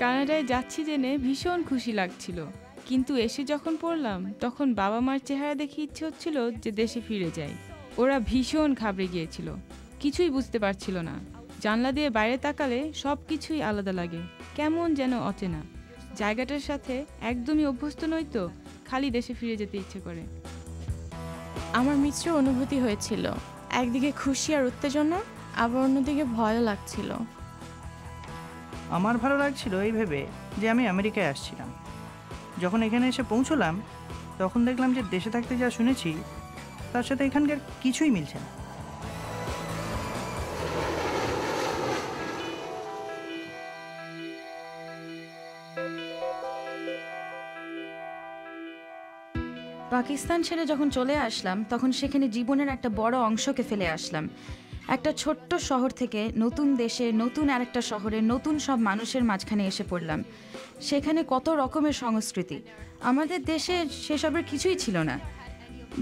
কানাডায় যাচ্ছি জেনে ভীষণ খুশি লাগছিল, কিন্তু এসে যখন পড়লাম তখন বাবা মার চেহারা দেখে ইচ্ছে হচ্ছিল যে দেশে ফিরে যাই। ওরা ভীষণ ঘাবড়ে গিয়েছিল, কিছুই বুঝতে পারছিল না। জানলা দিয়ে বাইরে তাকালে সব কিছুই আলাদা লাগে, কেমন যেন অচেনা। জায়গাটার সাথে একদমই অভ্যস্ত নই তো, খালি দেশে ফিরে যেতে ইচ্ছে করে। আমার মিশ্র অনুভূতি হয়েছিল, একদিকে খুশি আর উত্তেজনা, আবার অন্যদিকে ভয়ও লাগছিল। আমার ভালো লাগছিল এই ভেবে যে আমি আমেরিকায় আসছিলাম। যখন এখানে এসে পৌঁছলাম তখন দেখলাম যে দেশে থাকতে যা শুনেছি তার সাথে এখানকার কিছুই মিলছে না। পাকিস্তান ছেড়ে যখন চলে আসলাম তখন সেখানে জীবনের একটা বড় অংশকে ফেলে আসলাম। একটা ছোট্ট শহর থেকে নতুন দেশে, নতুন আরেকটা শহরে, নতুন সব মানুষের মাঝখানে এসে পড়লাম। সেখানে কত রকমের সংস্কৃতি, আমাদের দেশে সেসবের কিছুই ছিল না।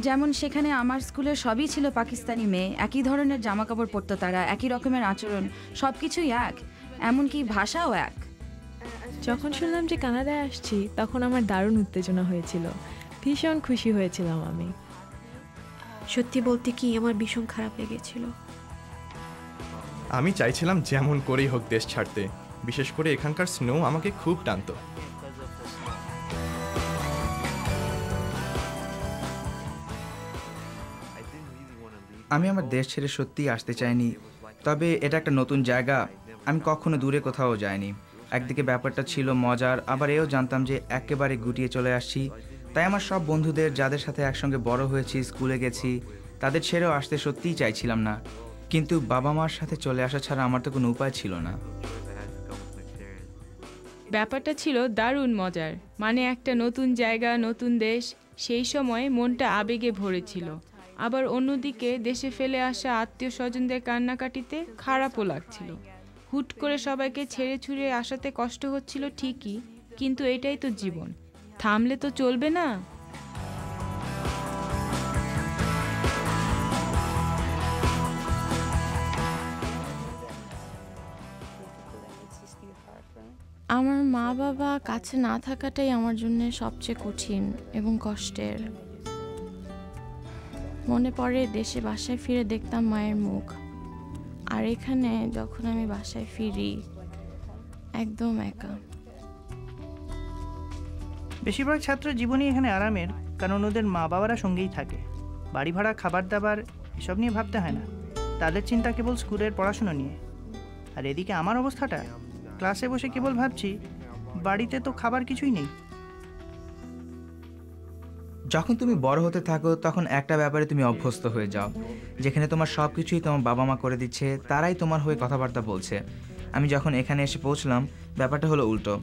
যেমন সেখানে আমার স্কুলের সবই ছিল পাকিস্তানি মেয়ে, একই ধরনের জামাকাপড় পরতো তারা, একই রকমের আচরণ, সব কিছুই এক, এমনকি ভাষাও এক। যখন শুনলাম যে কানাডায় আসছি তখন আমার দারুণ উত্তেজনা হয়েছিল, ভীষণ খুশি হয়েছিলাম আমি। সত্যি বলতে কি আমার ভীষণ খারাপ লেগেছিল। আমি চাইছিলাম যেমন করেই হোক দেশ ছাড়তে, বিশেষ করে এখানকার স্নো আমাকে খুব টানতো। আমি আমার দেশ ছেড়ে সত্যিই আসতে চাইনি, তবে এটা একটা নতুন জায়গা, আমি কখনো দূরে কোথাও যাইনি। একদিকে ব্যাপারটা ছিল মজার, আবার এও জানতাম যে একেবারে গুটিয়ে চলে আসছি। তাই আমার সব বন্ধুদের যাদের সাথে একসঙ্গে বড় হয়েছি, স্কুলে গেছি, তাদের ছেড়েও আসতে সত্যিই চাইছিলাম না। কিন্তু বাবা মার সাথে চলে আসা ছাড়া আমার তো কোনো উপায় ছিল না। ব্যাপারটা ছিল দারুণ মজার, মানে একটা নতুন জায়গা, নতুন দেশ, সেই সময় মনটা আবেগে ভরেছিল। আবার অন্যদিকে দেশে ফেলে আসা আত্মীয় স্বজনদের কান্নাকাটিতে খারাপও লাগছিল। হুট করে সবাইকে ছেড়ে ছুড়ে আসাতে কষ্ট হচ্ছিল ঠিকই, কিন্তু এটাই তো জীবন, থামলে তো চলবে না। আমার মা বাবা কাছে না থাকাটাই আমার জন্য সবচেয়ে কঠিন এবং কষ্টের। মনে পড়ে দেশে বাসায় ফিরে দেখতাম মায়ের মুখ, আর এখানে যখন আমি বাসায় ফিরি একদম একা। বেশিরভাগ ছাত্র জীবনই এখানে আরামের, কারণ ওদের মা বাবারা সঙ্গেই থাকে। বাড়ি ভাড়া, খাবার দাবার এসব নিয়ে ভাবতে হয় না, তাদের চিন্তা কেবল স্কুলের পড়াশুনো নিয়ে। আর এদিকে আমার অবস্থাটা, ক্লাসে বসে কেবল ভাবছি বাড়িতে তো খাবার কিছুই নেই। যখন তুমি বড় হতে থাকো তখন একটা ব্যাপারে তুমি অভ্যস্ত হয়ে যাও, যেখানে তোমার সব কিছুই তোমার বাবা মা করে দিচ্ছে, তারাই তোমার হয়ে কথাবার্তা বলছে। আমি যখন এখানে এসে পৌঁছলাম ব্যাপারটা হলো উল্টো।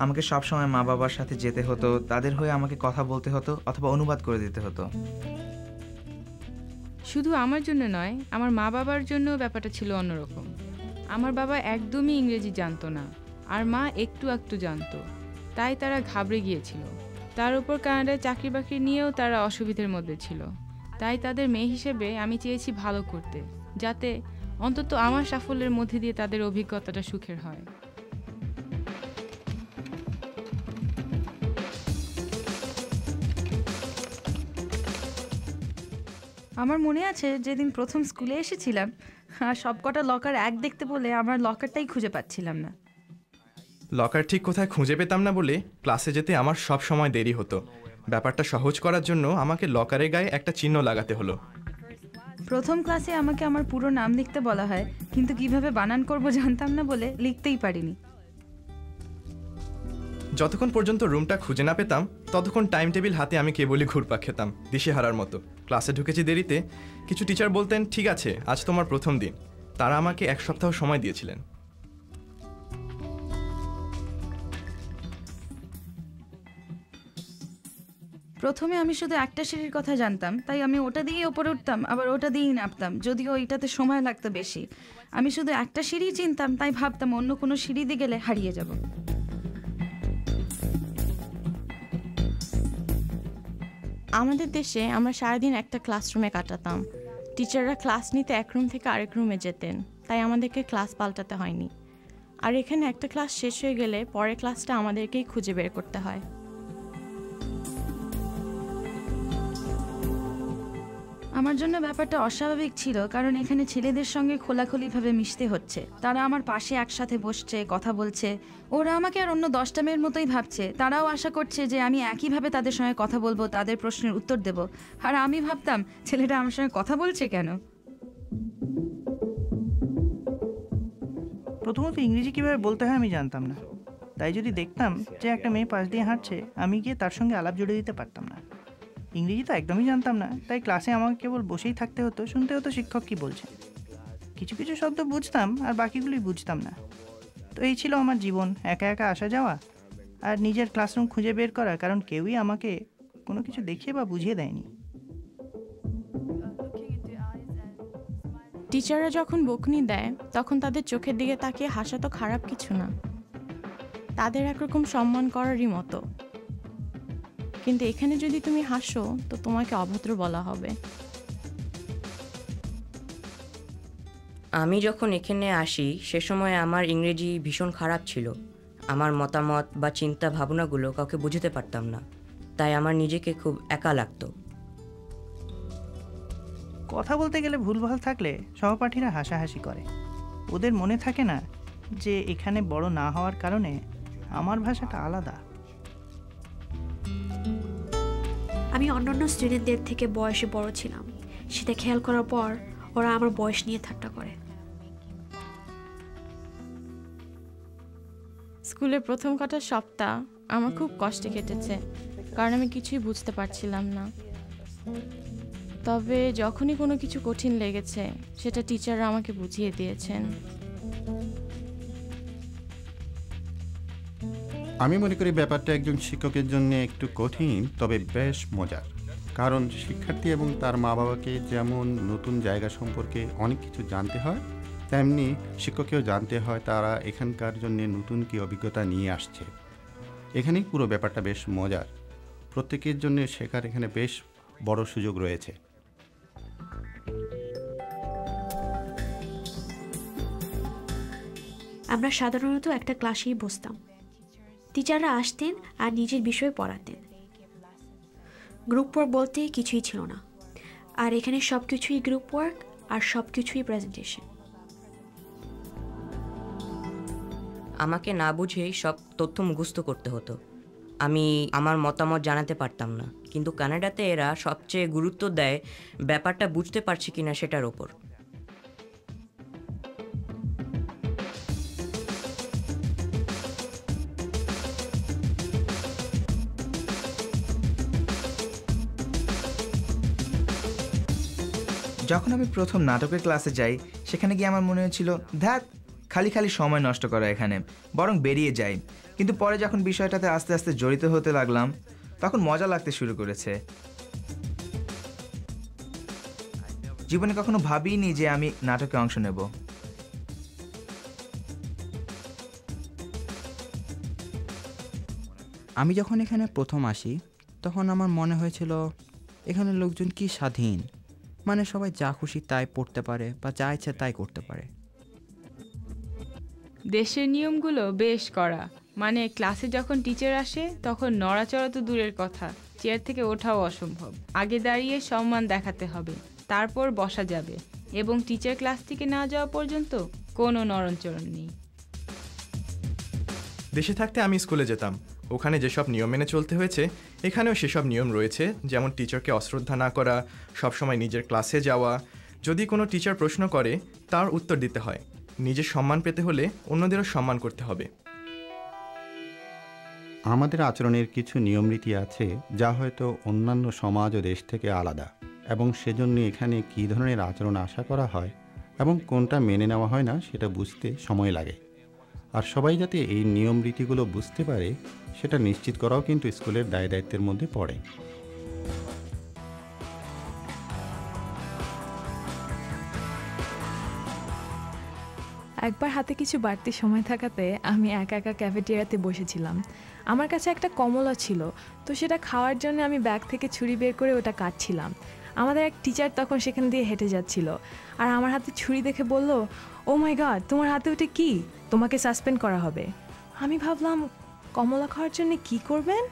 আমাকে সবসময় মা বাবার সাথে যেতে হতো, তাদের হয়ে আমাকে কথা বলতে হতো অথবা অনুবাদ করে দিতে হতো। শুধু আমার জন্য নয়, আমার মা বাবার জন্য ব্যাপারটা ছিল অন্যরকম। আমার বাবা একদমই ইংরেজি জানতো না, আর মা একটু একটু জানতো, তাই তারা ঘাবড়ে গিয়েছিল। তার উপর কানাডায় চাকরি বাকরি নিয়েও তারা অসুবিধার মধ্যে ছিল। তাই তাদের মেয়ে হিসেবে আমি চেয়েছি ভালো করতে, যাতে অন্তত আমার সাফল্যের মধ্যে দিয়ে তাদের অভিজ্ঞতাটা সুখের হয়। আমার মনে আছে যেদিন প্রথম স্কুলে এসেছিলাম, আর সবকটা লকার এক দেখতে বলে আমার লকারটাই খুঁজে পাচ্ছিলাম না। লকার ঠিক কোথায় খুঁজে পেতাম না বলে ক্লাসে যেতে আমার সব সময় দেরি হতো। ব্যাপারটা সহজ করার জন্য আমাকে লকারের গায়ে একটা চিহ্ন লাগাতে হলো। প্রথম ক্লাসে আমাকে আমার পুরো নাম লিখতে বলা হয়, কিন্তু কিভাবে বানান করব জানতাম না বলে লিখতেই পারিনি। যতক্ষণ পর্যন্ত রুমটা খুঁজে না পেতাম ততক্ষণ টাইম টেবিল হাতে আমি কেবলই ঘুরপাক খেতাম দিশেহারার মতো। ক্লাসে ঢুকেছি দেরিতে, কিছু টিচার বলতেন ঠিক আছে আজ তোমার প্রথম দিন। তারা আমাকে 1 সপ্তাহ সময় দিয়েছিলেন। প্রথমে আমি শুধু একটা সিঁড়ির কথা জানতাম, তাই আমি ওটা দিয়েই ওপরে উঠতাম, আবার ওটা দিয়েই নামতাম, যদিও ওইটাতে সময় লাগতো বেশি। আমি শুধু একটা সিঁড়ি চিনতাম, তাই ভাবতাম অন্য কোনো সিঁড়ি দিয়ে গেলে হারিয়ে যাব। আমাদের দেশে আমরা সারাদিন একটা ক্লাসরুমে কাটাতাম। টিচাররা ক্লাস নিতে এক রুম থেকে আরেক রুমে যেতেন, তাই আমাদেরকে ক্লাস পাল্টাতে হয়নি। আর এখানে একটা ক্লাস শেষ হয়ে গেলে পরের ক্লাসটা আমাদেরকেই খুঁজে বের করতে হয়। আমার জন্য ব্যাপারটা অস্বাভাবিক ছিল, কারণ এখানে ছেলেদের সঙ্গে খোলাখুলিভাবে মিশতে হচ্ছে। তারা আমার পাশে একসাথে বসছে, কথা বলছে। ওরা আমাকে আর অন্য 10টা মেয়ের মতোই ভাবছে। তারাও আশা করছে যে আমি একইভাবে তাদের সঙ্গে কথা বলবো, তাদের প্রশ্নের উত্তর দেব। আর আমি ভাবতাম, ছেলেটা আমার সঙ্গে কথা বলছে কেন? প্রথমত ইংরেজি কীভাবে বলতে হয় আমি জানতাম না, তাই যদি দেখতাম যে একটা মেয়ে পাশ দিয়ে হাঁটছে, আমি গিয়ে তার সঙ্গে আলাপ জুড়ে দিতে পারতাম না। ইংরেজি তো একদমই জানতাম না, তাই ক্লাসে আমাকে কেবল বসেই থাকতে হতো, শুনতে হতো শিক্ষক কী বলছে। কিছু কিছু শব্দ বুঝতাম আর বাকিগুলোই বুঝতাম না। তো এই ছিল আমার জীবন, একা একা আসা যাওয়া আর নিজের ক্লাসরুম খুঁজে বের করা, কারণ কেউই আমাকে কোনো কিছু দেখিয়ে বা বুঝিয়ে দেয়নি। টিচাররা যখন বকুনি দেয় তখন তাদের চোখের দিকে তাকিয়ে হাসা তো খারাপ কিছু না, তাদের একরকম সম্মান করারই মতো। কিন্তু এখানে যদি তুমি হাসো তো তোমাকে অভদ্র বলা হবে। আমি যখন এখানে আসি সে সময় আমার ইংরেজি ভীষণ খারাপ ছিল। আমার মতামত বা চিন্তা ভাবনাগুলো কাউকে বুঝতে পারতাম না, তাই আমার নিজেকে খুব একা লাগতো। কথা বলতে গেলে ভুলভাল থাকলে সহপাঠীরা হাসাহাসি করে। ওদের মনে থাকে না যে এখানে বড় না হওয়ার কারণে আমার ভাষাটা আলাদা। আমি অন্যান্য স্টুডেন্টদের থেকে বয়সে বড় ছিলাম, সেটা খেয়াল করার পর ওরা আমার বয়স নিয়ে ঠাট্টা করে। স্কুলের প্রথম কটা সপ্তাহ আমার খুব কষ্টে কেটেছে, কারণ আমি কিছুই বুঝতে পারছিলাম না। তবে যখনই কোনো কিছু কঠিন লেগেছে সেটা টিচাররা আমাকে বুঝিয়ে দিয়েছেন। আমি মনে করি ব্যাপারটা একজন শিক্ষকের জন্য একটু কঠিন, তবে বেশ মজার। কারণ শিক্ষার্থী এবং তার মা বাবাকে যেমন নতুন জায়গা সম্পর্কে অনেক কিছু জানতে হয়, তেমনি শিক্ষককেও জানতে হয় তারা এখানকার জন্য নতুন কি অভিজ্ঞতা নিয়ে আসছে। এখানেই পুরো ব্যাপারটা বেশ মজার। প্রত্যেকের জন্য শেখার এখানে বেশ বড় সুযোগ রয়েছে। আমরা সাধারণত একটা ক্লাসেই বসতাম। টিচাররা আসতেন আর নিজের বিষয়ে পড়াতেন। গ্রুপ ওয়ার্ক বলতে কিছুই ছিল না, আর এখানে সব কিছুই গ্রুপ ওয়ার্ক আর সব কিছুই প্রেজেন্টেশন। আমাকে না বুঝেই সব তথ্য মুখস্থ করতে হতো। আমি আমার মতামত জানাতে পারতাম না, কিন্তু কানাডাতে এরা সবচেয়ে গুরুত্ব দেয় ব্যাপারটা বুঝতে পারছি কিনা সেটার ওপর। যখন আমি প্রথম নাটকের ক্লাসে যাই সেখানে গিয়ে আমার মনে হয়েছিল ধ্যাত খালি খালি সময় নষ্ট করা, এখানে বরং বেরিয়ে যাই। কিন্তু পরে যখন বিষয়টাতে আস্তে আস্তে জড়িত হতে লাগলাম তখন মজা লাগতে শুরু করেছে। জীবনে কখনো ভাবিনি যে আমি নাটকে অংশ নেব। আমি যখন এখানে প্রথম আসি তখন আমার মনে হয়েছিল এখানে লোকজন কি স্বাধীন, মানে সবাই যা খুশি তাই পড়তে পারে বা যা ইচ্ছে তাই করতে পারে। দেশের নিয়মগুলো বেশ কড়া, মানে ক্লাসে যখন টিচার আসে তখন নড়াচড়া তো দূরের কথা, চেয়ার থেকে ওঠাও অসম্ভব। আগে দাঁড়িয়ে সম্মান দেখাতে হবে, তারপর বসা যাবে, এবং টিচার ক্লাস থেকে না যাওয়া পর্যন্ত কোনো নড়নচড়ন নেই। দেশে থাকতে আমি স্কুলে যেতাম, ওখানে যেসব নিয়ম মেনে চলতে হয়েছে এখানেও সেসব নিয়ম রয়েছে, যেমন টিচারকে অশ্রদ্ধা না করা, সবসময় নিজের ক্লাসে যাওয়া, যদি কোনো টিচার প্রশ্ন করে তার উত্তর দিতে হয়। নিজের সম্মান পেতে হলে অন্যদেরও সম্মান করতে হবে। আমাদের আচরণের কিছু নিয়ম রীতি আছে যা হয়তো অন্যান্য সমাজ ও দেশ থেকে আলাদা, এবং সেজন্য এখানে কী ধরনের আচরণ আশা করা হয় এবং কোনটা মেনে নেওয়া হয় না সেটা বুঝতে সময় লাগে। আর সবাই যাতে এই নিয়ম রীতিগুলো বুঝতে পারে সেটা নিশ্চিত করাও কিন্তু স্কুলের দায় দায়িত্বের মধ্যে পড়ে। একবার হাতে কিছু বাড়তি সময় থাকাতে আমি একা একা ক্যাফেটেরিয়াতে বসেছিলাম। আমার কাছে একটা কমলা ছিল, তো সেটা খাওয়ার জন্য আমি ব্যাগ থেকে ছুরি বের করে ওটা কাটছিলাম। আমাদের এক টিচার তখন সেখান দিয়ে হেঁটে যাচ্ছিল, আর আমার হাতে ছুরি দেখে বলল, ও মাই গড, তোমার হাতে ওটা কি? তোমাকে সাসপেন্ড করা হবে। আমি ভাবলাম কমলা খাওয়ার জন্য কি করবেন।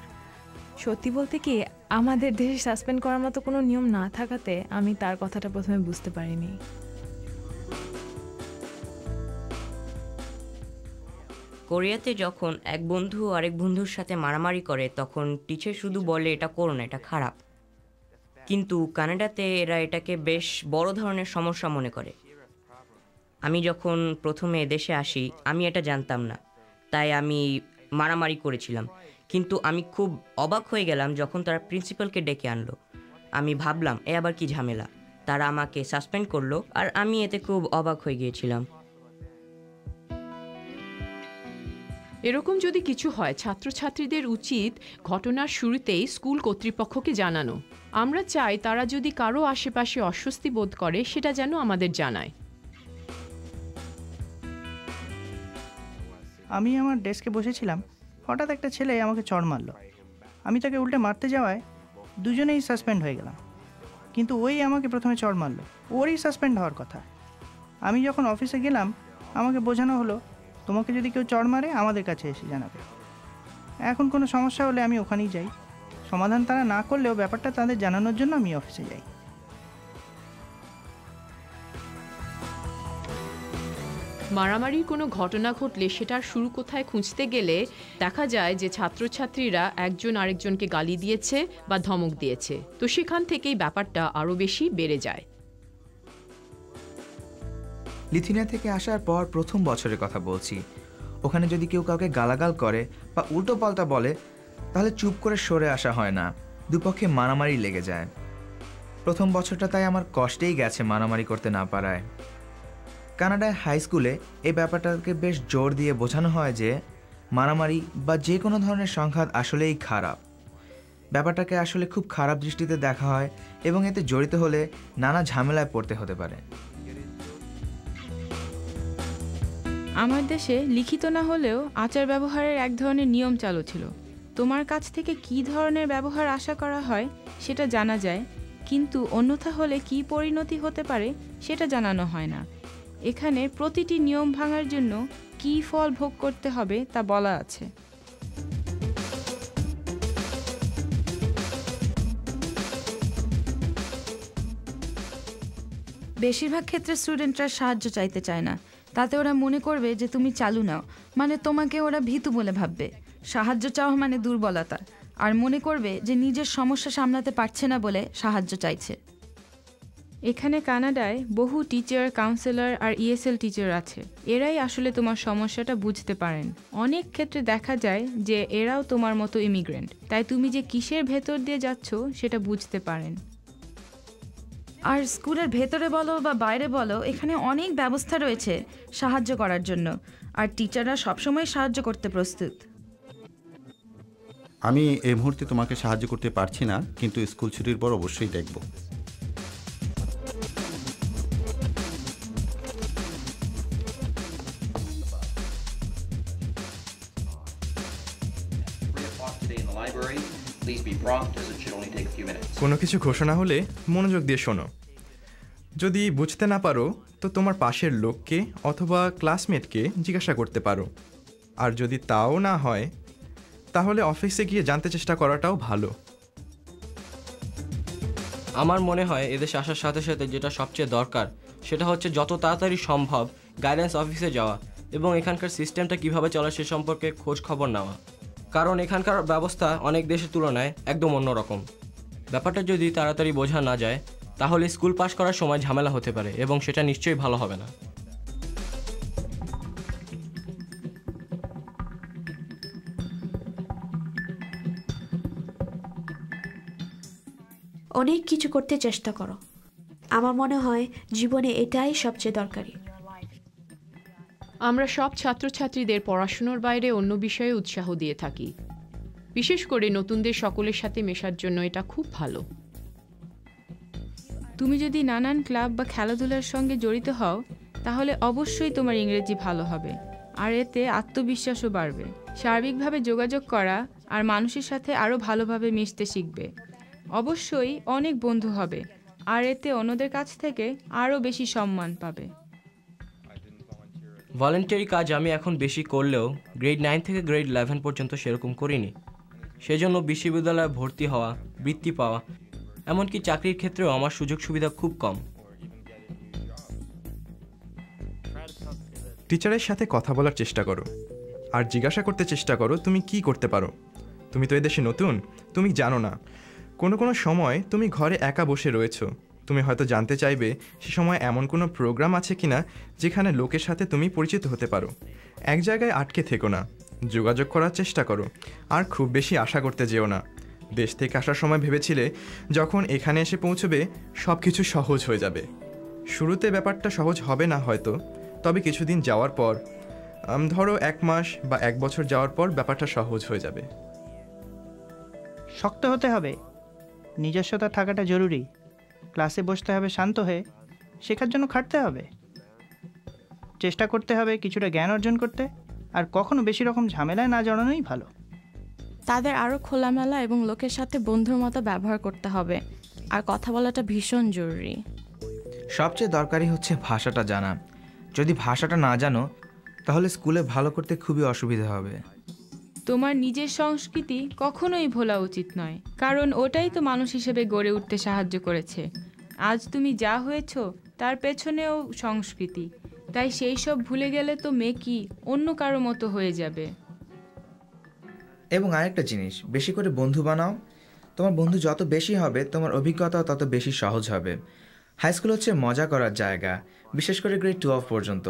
সত্যি বলতে কি, আমাদের দেশে সাসপেন্ড করার মতো কোনো নিয়ম না থাকাতে আমি তার কথাটা প্রথমে বুঝতে পারিনি। কোরিয়াতে যখন এক বন্ধু আরেক বন্ধুর সাথে মারামারি করে তখন টিচার শুধু বলে এটা করো না, এটা খারাপ। কিন্তু কানাডাতে এরা এটাকে বেশ বড় ধরনের সমস্যা মনে করে। আমি যখন প্রথমে দেশে আসি আমি এটা জানতাম না, তাই আমি মারামারি করেছিলাম। কিন্তু আমি খুব অবাক হয়ে গেলাম যখন তারা প্রিন্সিপালকে ডেকে আনলো। আমি ভাবলাম এ আবার কি ঝামেলা। তারা আমাকে সাসপেন্ড করলো আর আমি এতে খুব অবাক হয়ে গিয়েছিলাম। এরকম যদি কিছু হয়, ছাত্রছাত্রীদের উচিত ঘটনার শুরুতেই স্কুল কর্তৃপক্ষকে জানানো। আমরা চাই তারা যদি কারো আশেপাশে অস্বস্তি বোধ করে সেটা যেন আমাদের জানায়। আমি আমার ডেস্কে বসেছিলাম, হঠাৎ একটা ছেলে আমাকে চড় মারলো। আমি তাকে উল্টে মারতে যাওয়ায় দুজনেই সাসপেন্ড হয়ে গেলাম। কিন্তু ওই আমাকে প্রথমে চড় মারলো, ওরই সাসপেন্ড হওয়ার কথা। আমি যখন অফিসে গেলাম আমাকে বোঝানো হলো তোমাকে যদি কেউ চড় মারে আমাদের কাছে এসে জানাবে। এখন কোনো সমস্যা হলে আমি ওখানেই যাই। সমাধান তারা না করলেও ব্যাপারটা তাদের জানানোর জন্য আমি অফিসে যাই। মারামারির কোনো ঘটনা ঘটলে সেটার শুরু কোথায় খুঁজতে গেলে দেখা যায় যে ছাত্রছাত্রীরা একজন আরেকজনকে গালি দিয়েছে বা ধমক দিয়েছে, তো সেখান থেকেই ব্যাপারটা আরও বেশি বেড়ে যায়। লিথুনিয়া থেকে আসার পর প্রথম বছরের কথা বলছি। ওখানে যদি কেউ কাউকে গালাগাল করে বা উল্টো পাল্টা বলে তাহলে চুপ করে সরে আসা হয় না, দুপক্ষে মারামারি লেগে যায়। প্রথম বছরটা তাই আমার কষ্টেই গেছে মারামারি করতে না পারায়। কানাডায় হাই স্কুলে এই ব্যাপারটাকে বেশ জোর দিয়ে বোঝানো হয় যে মারামারি বা যে কোনো ধরনের সংঘাত আসলেই খারাপ। ব্যাপারটাকে আসলে খুব খারাপ দৃষ্টিতে দেখা হয় এবং এতে জড়িত হলে নানা ঝামেলায় পড়তে হতে পারে। আমার দেশে লিখিত না হলেও আচার ব্যবহারের এক ধরনের নিয়ম চালু ছিল। তোমার কাছ থেকে কী ধরনের ব্যবহার আশা করা হয় সেটা জানা যায়, কিন্তু অন্যথা হলে কী পরিণতি হতে পারে সেটা জানানো হয় না। এখানে প্রতিটি নিয়ম ভাঙার জন্য কী ফল ভোগ করতে হবে তা বলা আছে। বেশিরভাগ ক্ষেত্রে স্টুডেন্টরা সাহায্য চাইতে চায় না, তাতে ওরা মনে করবে যে তুমি চালু নাও, মানে তোমাকে ওরা ভীতু বলে ভাববে। সাহায্য চাওয়া মানে দুর্বলতা, আর মনে করবে যে নিজের সমস্যা সামলাতে পারছে না বলে সাহায্য চাইছে। এখানে কানাডায় বহু টিচার, কাউন্সিলর আর ESL টিচার আছে। এরাই আসলে তোমার সমস্যাটা বুঝতে পারেন। অনেক ক্ষেত্রে দেখা যায় যে এরাও তোমার মতো ইমিগ্রেন্ট, তাই তুমি যে কিসের ভেতর দিয়ে যাচ্ছ সেটা বুঝতে পারেন। আর স্কুলের ভেতরে বলো বা বাইরে বলো, এখানে অনেক ব্যবস্থা রয়েছে সাহায্য করার জন্য, আর টিচাররা সবসময় সাহায্য করতে প্রস্তুত। আমি এই মুহূর্তে তোমাকে সাহায্য করতে পারছি না, কিন্তু স্কুল ছুটির পর অবশ্যই দেখব। কোনো কিছু ঘোষণা হলে মনোযোগ দিয়ে শোনো। যদি বুঝতে না পারো তো তোমার পাশের লোককে অথবা ক্লাসমেটকে জিজ্ঞাসা করতে পারো, আর যদি তাও না হয় তাহলে অফিসে গিয়ে জানতে চেষ্টা করাটাও ভালো। আমার মনে হয় এদেশে আসার সাথে সাথে যেটা সবচেয়ে দরকার সেটা হচ্ছে যত তাড়াতাড়ি সম্ভব গাইডেন্স অফিসে যাওয়া এবং এখানকার সিস্টেমটা কিভাবে চলে সে সম্পর্কে খোঁজ খবর নেওয়া, কারণ এখানকার ব্যবস্থা অনেক দেশের তুলনায় একদম অন্যরকম। ব্যাপারটা যদি তাড়াতাড়ি বোঝা না যায় তাহলে স্কুল পাস করার সময় ঝামেলা হতে পারে এবং সেটা নিশ্চয়ই ভালো হবে না। অনেক কিছু করতে চেষ্টা করো। আমার মনে হয় জীবনে এটাই সবচেয়ে দরকারি। আমরা সব ছাত্রছাত্রীদের পড়াশুনোর বাইরে অন্য বিষয়ে উৎসাহ দিয়ে থাকি, বিশেষ করে নতুনদের সকলের সাথে মেশার জন্য এটা খুব ভালো। তুমি যদি নানান ক্লাব বা খেলাধুলার সঙ্গে জড়িত হও তাহলে অবশ্যই তোমার ইংরেজি ভালো হবে, আর এতে আত্মবিশ্বাসও বাড়বে। সার্বিকভাবে যোগাযোগ করা আর মানুষের সাথে আরও ভালোভাবে মিশতে শিখবে। অবশ্যই অনেক বন্ধু হবে, আর এতে অন্যদের কাছ থেকে আরও বেশি সম্মান পাবে। ভলেন্টারি কাজ আমি এখন বেশি করলেও গ্রেড 9 থেকে গ্রেড 11 পর্যন্ত সেরকম করিনি। সেজন্য বিশ্ববিদ্যালয়ে ভর্তি হওয়া, বৃত্তি পাওয়া, এমনকি চাকরির ক্ষেত্রেও আমার সুযোগ সুবিধা খুব কম। টিচারের সাথে কথা বলার চেষ্টা করো আর জিজ্ঞাসা করতে চেষ্টা করো তুমি কি করতে পারো। তুমি তো এদেশে নতুন, তুমি জানো না। কোনো কোনো সময় তুমি ঘরে একা বসে রয়েছো, তুমি হয়তো জানতে চাইবে সে সময় এমন কোনো প্রোগ্রাম আছে কিনা যেখানে লোকের সাথে তুমি পরিচিত হতে পারো। এক জায়গায় আটকে থেকো না, যোগাযোগ করার চেষ্টা করো আর খুব বেশি আশা করতে যেও না। দেশ থেকে আসার সময় ভেবেছিলে যখন এখানে এসে পৌঁছবে সব কিছু সহজ হয়ে যাবে। শুরুতে ব্যাপারটা সহজ হবে না হয়তো, তবে কিছুদিন যাওয়ার পর, ধরো 1 মাস বা 1 বছর যাওয়ার পর ব্যাপারটা সহজ হয়ে যাবে। শক্ত হতে হবে, নিজস্বতা থাকাটা জরুরি। ক্লাসে বসতে হবে শান্ত হয়ে, শেখার জন্য খাটতে হবে, চেষ্টা করতে হবে কিছুটা জ্ঞান অর্জন করতে, আর কখনো বেশি রকম ঝামেলায় না জড়ানোই ভালো। তাদের আরও খোলামেলা এবং লোকের সাথে বন্ধুর মতো ব্যবহার করতে হবে, আর কথা বলাটা ভীষণ জরুরি। সবচেয়ে দরকারি হচ্ছে ভাষাটা জানা। যদি ভাষাটা না জানো তাহলে স্কুলে ভালো করতে খুবই অসুবিধা হবে। তোমার নিজের সংস্কৃতি কখনোই ভোলা উচিত নয়, কারণ ওটাই তো মানুষ হিসেবে গড়ে উঠতে সাহায্য করেছে। আজ তুমি যা হয়েছ তার পেছনেও সংস্কৃতি, তাই সেই সব ভুলে গেলে তো মেকি অন্য কারো মতো হয়ে যাবে। এবং আরেকটা জিনিস, বেশি করে বন্ধু বানাও। তোমার বন্ধু যত বেশি হবে তোমার অভিজ্ঞতাও তত বেশি সহজ হবে। হাই স্কুল হচ্ছে মজা করার জায়গা, বিশেষ করে গ্রেড 12 পর্যন্ত।